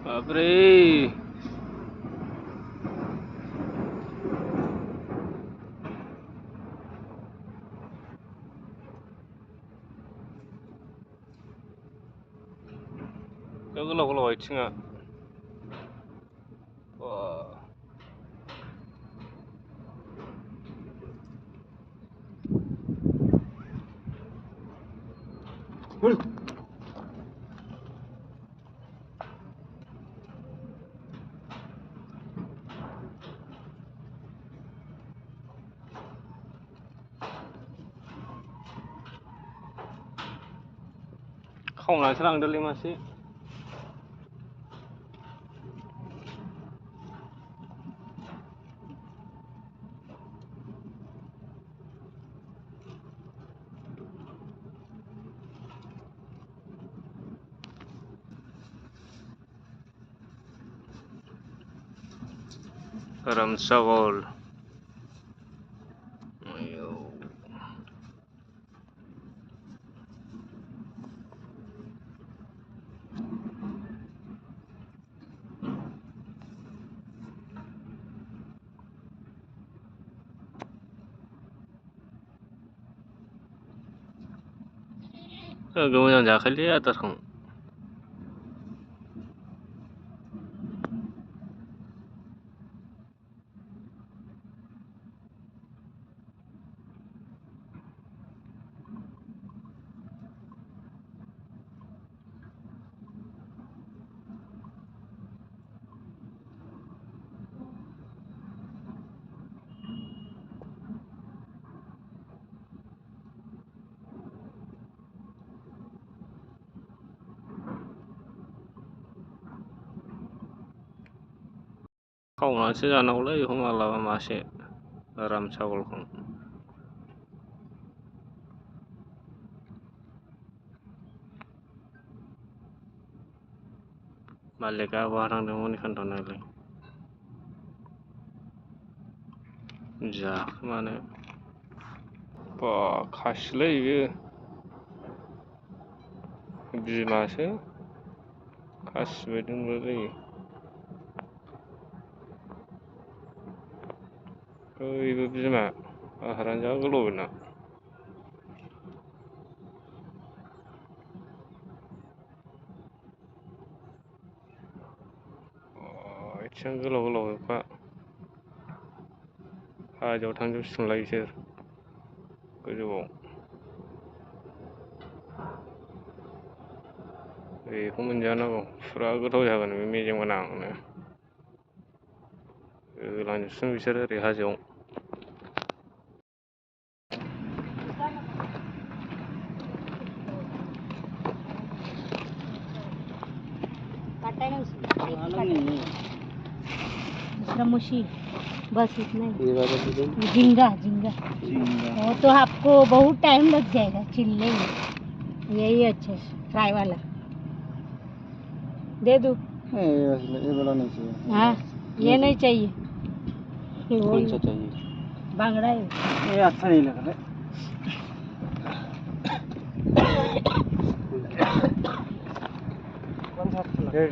बापरे गोलाव गोलाव आथिङा खावनासो लांदोलै मासे रामसागल मोजां जायाखैलै आदारखौ खावनासो जानांगौलै बेखौ मालाबा मासे रामसागलखौ मालिकआ बहा थांदोंमोन खोन्थानायलाय जाखोमानो खासिलै बेयो बिमासो खासि बायदि नुलायलायो बैबो बिमा आहारानो जा गोलाव बेना आथिं गोलाव गोलावखा हाजोआव थांजोबसिगोनलाय बिसोर गोजौआव बेखौ मोनजानांगौ फुरा गोथाव जागोन बे मेजेम गोनांनो लांजोबसिगोन बिसोर ओरै हाजोआव मुशी बस इतना ही झींगा झींगा वो तो आपको बहुत टाइम लग जाएगा चिल्ले में यही अच्छा फ्राई वाला दे दो ये वाला नहीं चाहिए हाँ ये नहीं चाहिए कौन सा चाहिए बांगड़ा है ये अच्छा नहीं लग रहा कौन सा अच्छा लग रहा है